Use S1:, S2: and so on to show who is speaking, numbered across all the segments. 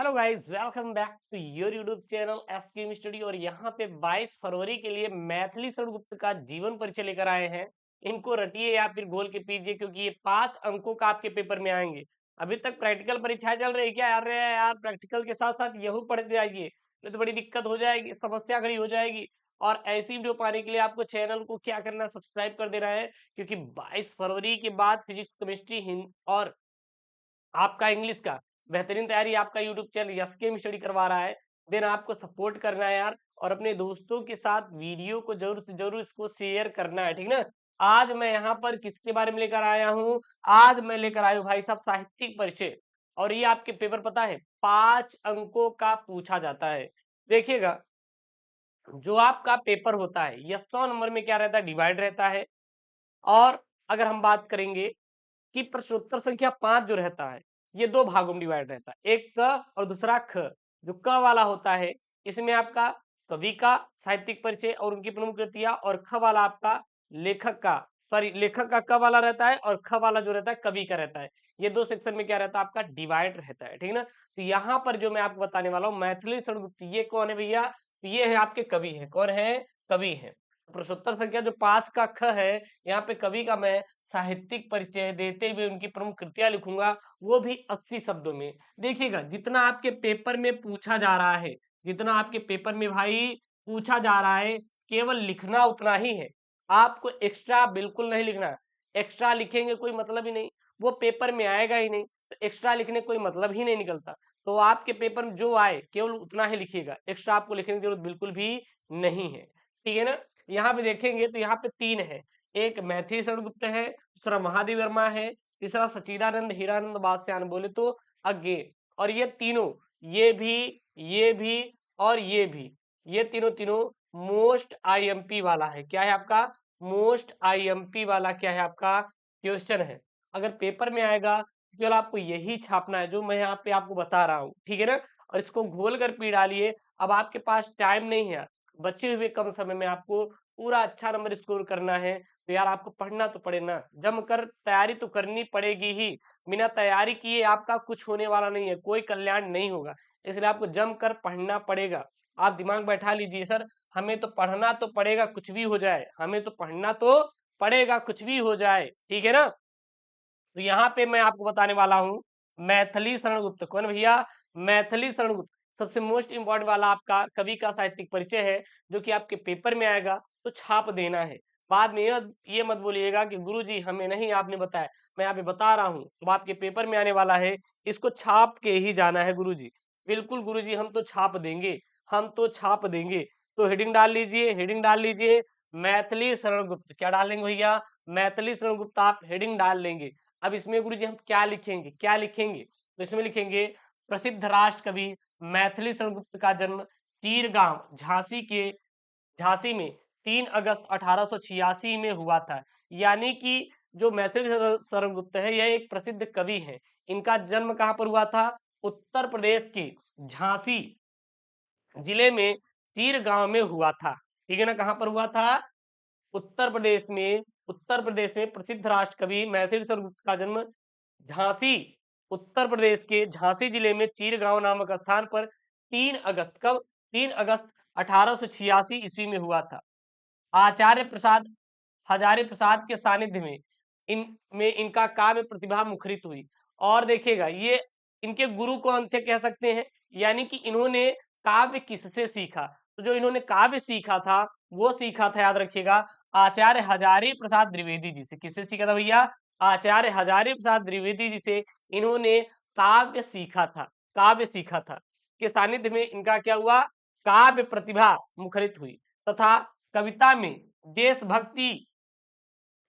S1: Hello guys, welcome back to your YouTube channel SQM study. और यहाँ पे 22 फरवरी के लिए मैथिली शरणगुप्त का जीवन परिचय लेकर आए हैं। इनको रटिए या फिर गोल के पीजिए, क्योंकि ये 5 अंकों का आपके पेपर में आएंगे। अभी तक प्रैक्टिकल परीक्षाएं चल रही है क्या यार? यार प्रैक्टिकल के साथ साथ यहू पढ़ जाइए, नहीं तो बड़ी दिक्कत हो जाएगी, समस्या खड़ी हो जाएगी। और ऐसी वीडियो पाने के लिए आपको चैनल को क्या करना है, सब्सक्राइब कर देना है, क्योंकि 22 फरवरी के बाद फिजिक्स, केमिस्ट्री, हिंदी और आपका इंग्लिश का बेहतरीन तैयारी आपका यूट्यूब चैनल एसकेएम स्टडी करवा रहा है। देन आपको सपोर्ट करना है यार, और अपने दोस्तों के साथ वीडियो को जरूर से जरूर इसको शेयर करना है, ठीक ना। आज मैं यहाँ पर किसके बारे में लेकर आया हूँ? आज मैं लेकर आया हूँ भाई साहब साहित्यिक परिचय। और ये आपके पेपर पता है 5 अंकों का पूछा जाता है। देखिएगा, जो आपका पेपर होता है यह 100 नंबर में क्या रहता है, डिवाइड रहता है। और अगर हम बात करेंगे कि प्रश्नोत्तर संख्या 5 जो रहता है, ये 2 भागों में डिवाइड रहता है, एक क और दूसरा ख। जो क वाला होता है, इसमें आपका कवि का साहित्यिक परिचय और उनकी प्रमुख कृतियां, और ख वाला आपका लेखक का, सॉरी, लेखक का क वाला रहता है और ख वाला जो रहता है कवि का रहता है। ये 2 सेक्शन में क्या रहता है, आपका डिवाइड रहता है, ठीक ना। तो यहाँ पर जो मैं आपको बताने वाला हूँ मैथिली शरणगुप्त, ये कौन है भैया? तो ये है आपके कवि है। कौन है? कवि है। प्रश्नोत्तर संख्या जो 5 का ख है, यहाँ पे कवि का मैं साहित्यिक परिचय देते हुए उनकी प्रमुख कृतियां लिखूंगा, वो भी 80 शब्दों में। देखिएगा, जितना आपके पेपर में पूछा जा रहा है, जितना आपके पेपर में भाई पूछा जा रहा है, केवल लिखना उतना ही है। आपको एक्स्ट्रा बिल्कुल नहीं लिखना। एक्स्ट्रा लिखेंगे कोई मतलब ही नहीं, वो पेपर में आएगा ही नहीं, तो एक्स्ट्रा लिखने कोई मतलब ही नहीं निकलता। तो आपके पेपर में जो आए केवल उतना ही लिखिएगा, एक्स्ट्रा आपको लिखने की जरूरत बिल्कुल भी नहीं है, ठीक है ना। यहाँ पे देखेंगे तो यहाँ पे 3 है। एक मैथिली शरणगुप्त है, दूसरा महादेव वर्मा है, तीसरा सच्चिदानंद हीरानंद बादशाह, बोले तो अज्ञे। और ये तीनों, ये भी, ये भी और ये भी, ये तीनों तीनों मोस्ट आईएमपी वाला है। क्या है आपका? मोस्ट आईएमपी वाला क्या है आपका क्वेश्चन है। अगर पेपर में आएगा तो केवल आपको यही छापना है जो मैं यहाँ पे आपको बता रहा हूँ, ठीक है ना। और इसको घोल कर पी डालिए। अब आपके पास टाइम नहीं है, बचे हुए कम समय में आपको पूरा अच्छा नंबर स्कोर करना है, तो यार आपको पढ़ना तो पड़े ना, जमकर तैयारी तो करनी पड़ेगी ही। बिना तैयारी किए आपका कुछ होने वाला नहीं है, कोई कल्याण नहीं होगा। इसलिए आपको जमकर पढ़ना पड़ेगा। आप दिमाग बैठा लीजिए, सर हमें तो पढ़ना तो पड़ेगा कुछ भी हो जाए, हमें तो पढ़ना तो पड़ेगा कुछ भी हो जाए, ठीक है ना। तो यहाँ पे मैं आपको बताने वाला हूँ मैथिली शरणगुप्त। कौन भैया? मैथिली शरणगुप्त। सबसे मोस्ट इंपॉर्टेंट वाला आपका कवि का साहित्यिक परिचय है, जो कि आपके पेपर में आएगा, तो छाप देना है। बाद में ये मत बोलिएगा कि गुरुजी हमें नहीं आपने बताया। मैं यहाँ पे बता रहा हूँ, तो आपके पेपर में आने वाला है, इसको छाप के ही जाना है गुरुजी। बिल्कुल गुरुजी, हम तो छाप देंगे, हम तो छाप देंगे। तो हेडिंग डाल लीजिए, हेडिंग डाल लीजिए मैथिली शरणगुप्त। क्या डालेंगे भैया? मैथिली शरणगुप्त आप हेडिंग डाल लेंगे। अब इसमें गुरुजी हम क्या लिखेंगे, क्या लिखेंगे? तो इसमें लिखेंगे प्रसिद्ध राष्ट्र कवि मैथिली शरणगुप्त का जन्म तीरगांव झांसी में 3 अगस्त 1886 में हुआ था। यानी कि जो मैथिली शरणगुप्त है, यह एक प्रसिद्ध कवि है। इनका जन्म कहाँ पर हुआ था? उत्तर प्रदेश के झांसी जिले में तीर गांव में हुआ था, ठीक है ना। कहाँ पर हुआ था? उत्तर प्रदेश में। उत्तर प्रदेश में प्रसिद्ध राष्ट्र कवि मैथिली शरणगुप्त का जन्म झांसी, उत्तर प्रदेश के झांसी जिले में चीरगांव नामक स्थान पर 3 अगस्त, कब? 3 अगस्त 1886 ईस्वी में हुआ था। आचार्य प्रसाद हजारी प्रसाद के सानिध्य में इनका काव्य प्रतिभा मुखरित हुई। और देखिएगा, ये इनके गुरु कौन थे कह सकते हैं, यानी कि इन्होंने काव्य किससे सीखा? तो जो इन्होंने काव्य सीखा था, वो सीखा था, याद रखिएगा, आचार्य हजारी प्रसाद द्विवेदी जी से। किससे सीखा था भैया? आचार्य हजारी प्रसाद द्विवेदी जी से इन्होंने काव्य सीखा था, काव्य सीखा था। के सानिध्य में इनका क्या हुआ? काव्य प्रतिभा मुखरित हुई, तथा कविता में देशभक्ति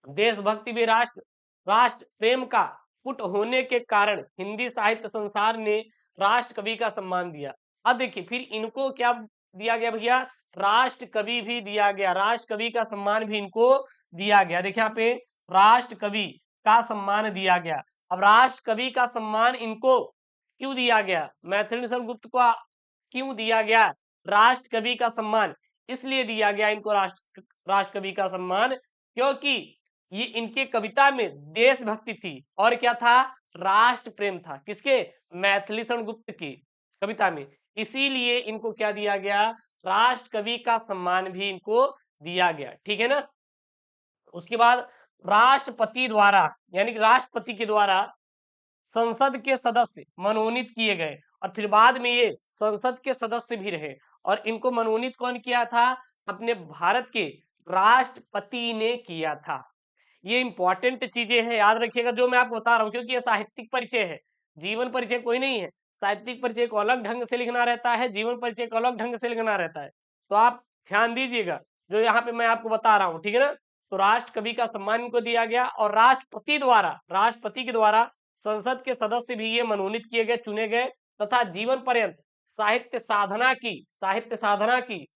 S1: देशभक्ति में राष्ट्र प्रेम का पुट होने के कारण हिंदी साहित्य संसार ने राष्ट्र कवि का सम्मान दिया। अब देखिए, फिर इनको क्या दिया गया भैया? राष्ट्र कवि भी दिया गया, राष्ट्र कवि का सम्मान भी इनको दिया गया। देखिए यहाँ पे राष्ट्र कवि का सम्मान दिया गया। अब राष्ट्र कवि का सम्मान इनको क्यों दिया गया? मैथिली शरणगुप्त को क्यों दिया गया राष्ट्र कवि का सम्मान? इसलिए दिया गया इनको राष्ट्र कवि का सम्मान, क्योंकि ये इनके कविता में देशभक्ति थी, और क्या था? राष्ट्र प्रेम था। किसके? मैथिली शरणगुप्त की। कविता में। इसीलिए इनको क्या दिया गया, राष्ट्र कवि का सम्मान भी इनको दिया गया, ठीक है ना। उसके बाद राष्ट्रपति द्वारा, यानी कि राष्ट्रपति के द्वारा संसद के सदस्य मनोनीत किए गए, और फिर बाद में ये संसद के सदस्य भी रहे, और इनको मनोनीत कौन किया था, अपने भारत के राष्ट्रपति ने किया था। ये इंपॉर्टेंट चीजें हैं, याद रखिएगा जो मैं आपको बता रहा हूं, क्योंकि ये साहित्यिक परिचय है, जीवन परिचय कोई नहीं है। साहित्यिक परिचय को अलग ढंग से लिखना रहता है, जीवन परिचय को अलग ढंग से लिखना रहता है। तो आप ध्यान दीजिएगा जो यहाँ पे मैं आपको बता रहा हूँ, ठीक है ना। तो राष्ट्र कवि का सम्मान इनको दिया गया, और राष्ट्रपति के द्वारा संसद के सदस्य भी ये मनोनीत किए गए, चुने गए, तथा जीवन पर्यंत साहित्य साधना की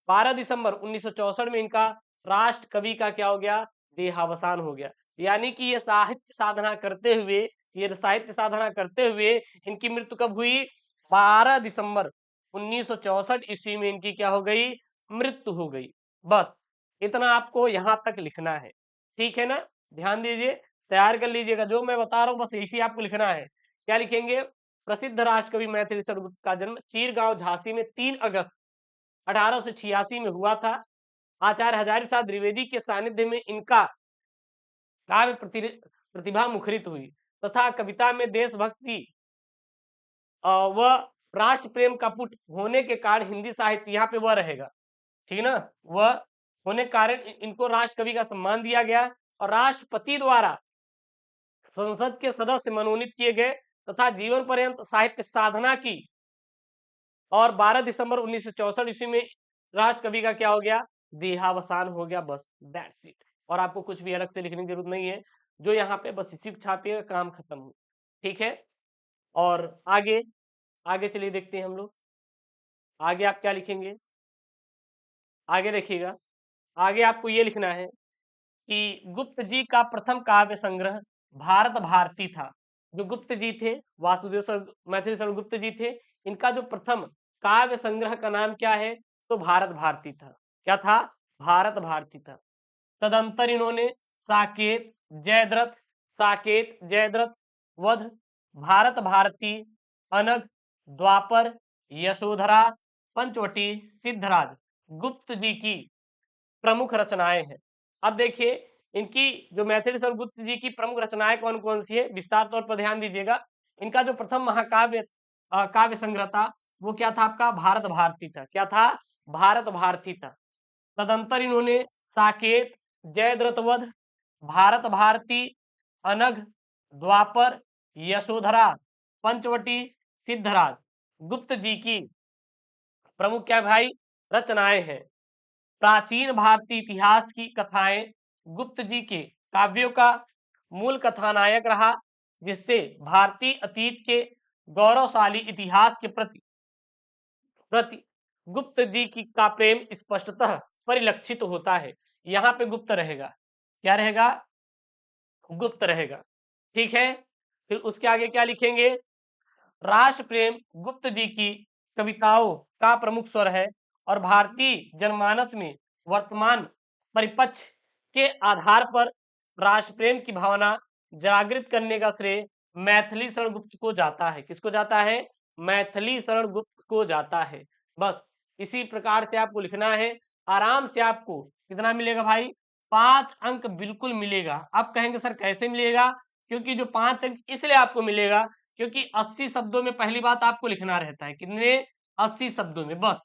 S1: 12 दिसंबर 1964 में इनका राष्ट्र कवि का क्या हो गया, देहावसान हो गया। यानी कि ये साहित्य साधना करते हुए इनकी मृत्यु कब हुई, 12 दिसंबर 1964 ईस्वी में इनकी क्या हो गई, मृत्यु हो गई। बस इतना आपको यहां तक लिखना है, ठीक है ना। ध्यान दीजिए, तैयार कर लीजिएगा, जो मैं बता रहा हूँ बस इसी आपको लिखना है। क्या लिखेंगे, प्रसिद्ध राष्ट्रकवि मैथिली शरण गुप्त का जन्म चीरगांव झांसी में 3 अगस्त 1886 में हुआ था। आचार्य हजारी प्रसाद द्विवेदी के सानिध्य में इनका काव्य प्रतिभा मुखरित हुई, तथा कविता में देशभक्ति व राष्ट्र प्रेम का पुट होने के कारण हिंदी साहित्य, यहाँ पे वह रहेगा, ठीक है ना, वह होने के कारण इनको राष्ट्र कवि का सम्मान दिया गया, और राष्ट्रपति द्वारा संसद के सदस्य मनोनीत किए गए, तथा जीवन पर्यंत साहित्य साधना की, और 12 दिसंबर 1964 ईस्वी में राष्ट्र कवि का क्या हो गया, देहावसान हो गया। बस दैट्स इट, और आपको कुछ भी अलग से लिखने की जरूरत नहीं है, जो यहाँ पे बस इसी को छापिएगा, काम खत्म हो, ठीक है। और आगे आगे चलिए देखते हैं हम लोग, आगे आप क्या लिखेंगे। आगे देखिएगा, आगे आपको ये लिखना है कि गुप्त जी का प्रथम काव्य संग्रह भारत भारती था। जो गुप्त जी थे, मैथिली शरण गुप्त जी थे, इनका जो प्रथम काव्य संग्रह का नाम क्या है, तो भारत भारती था। क्या था, भारत भारती था। तदंतर इन्होंने साकेत जयद्रथ वध, भारत भारती, अनग, द्वापर, यशोधरा, पंचवटी, सिद्धराज गुप्त जी की प्रमुख रचनाएं हैं। अब देखिए इनकी जो मैथिली शरण गुप्त जी की प्रमुख रचनाएं कौन कौन सी है, विस्तार तौर पर ध्यान दीजिएगा। इनका जो प्रथम महाकाव्य काव्य संग्रह था, वो क्या था आपका, भारत भारती था। क्या था, भारत भारती था। तदंतर इन्होंने साकेत, जयद्रथवध, भारत भारती, अनघ, द्वापर, यशोधरा, पंचवटी, सिद्धराज गुप्त जी की प्रमुख क्या भाई, रचनाएं हैं। प्राचीन भारतीय इतिहास की कथाएं गुप्त जी के काव्यों का मूल कथानायक रहा, जिससे भारतीय अतीत के गौरवशाली इतिहास के प्रति प्रति गुप्त जी की का प्रेम स्पष्टतः परिलक्षित होता है। यहाँ पे गुप्त रहेगा, क्या रहेगा, गुप्त रहेगा, ठीक है। फिर उसके आगे क्या लिखेंगे, राष्ट्र प्रेम गुप्त जी की कविताओं का प्रमुख स्वर है, और भारतीय जनमानस में वर्तमान परिपक्ष के आधार पर राष्ट्र प्रेम की भावना जागृत करने का श्रेय मैथिली शरण गुप्त को जाता है। किसको जाता है, मैथिली शरण गुप्त को जाता है। बस इसी प्रकार से आपको लिखना है, आराम से आपको कितना मिलेगा भाई, 5 अंक बिल्कुल मिलेगा। आप कहेंगे सर कैसे मिलेगा, क्योंकि जो 5 अंक इसलिए आपको मिलेगा क्योंकि 80 शब्दों में पहली बात आपको लिखना रहता है। कितने, 80 शब्दों में, बस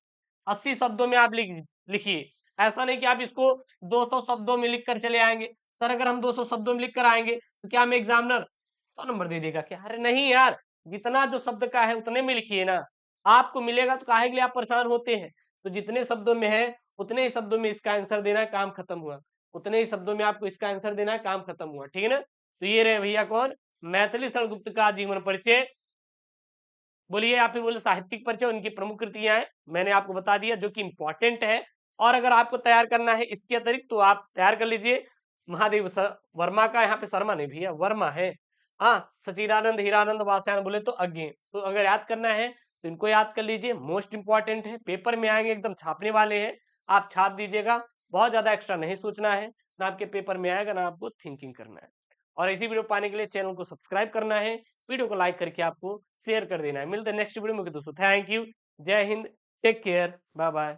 S1: 80 शब्दों में आप लिखिए। ऐसा नहीं कि आप इसको 200 शब्दों में लिख कर चले आएंगे। सर अगर हम 200 शब्दों में लिख कर आएंगे तो क्या हमें एग्जामिनर 100 नंबर दे देगा क्या, अरे नहीं यार, जितना जो शब्द का है उतने में लिखिए ना, आपको मिलेगा तो काहे के लिए आप परेशान होते हैं। तो जितने शब्दों में है उतने ही शब्दों में इसका आंसर देना, काम खत्म हुआ। उतने ही शब्दों में आपको इसका आंसर देना, काम खत्म हुआ, ठीक है ना। तो ये रहे भैया कौन, मैथिली शरण गुप्त का जीवन परिचय। बोलिए, आप ही बोले साहित्यिक परिचय, उनकी प्रमुख कृतियां हैं, मैंने आपको बता दिया जो कि इंपॉर्टेंट है। और अगर आपको तैयार करना है इसके अतिरिक्त तो आप तैयार कर लीजिए महादेव वर्मा का, यहाँ पे शर्मा नहीं भैया वर्मा है, हाँ, सचिदानंद हीरानंद वासयान बोले तो अज्ञे। तो अगर याद करना है तो इनको याद कर लीजिए, मोस्ट इंपॉर्टेंट है, पेपर में आएंगे, एकदम छापने वाले हैं, आप छाप दीजिएगा। बहुत ज्यादा एक्स्ट्रा नहीं सोचना है, ना आपके पेपर में आएगा, ना आपको थिंकिंग करना है। और ऐसी वीडियो पाने के लिए चैनल को सब्सक्राइब करना है, वीडियो को लाइक करके आपको शेयर कर देना है। मिलते हैं नेक्स्ट वीडियो में दोस्तों। Thank you, Jai Hind, take care, bye bye.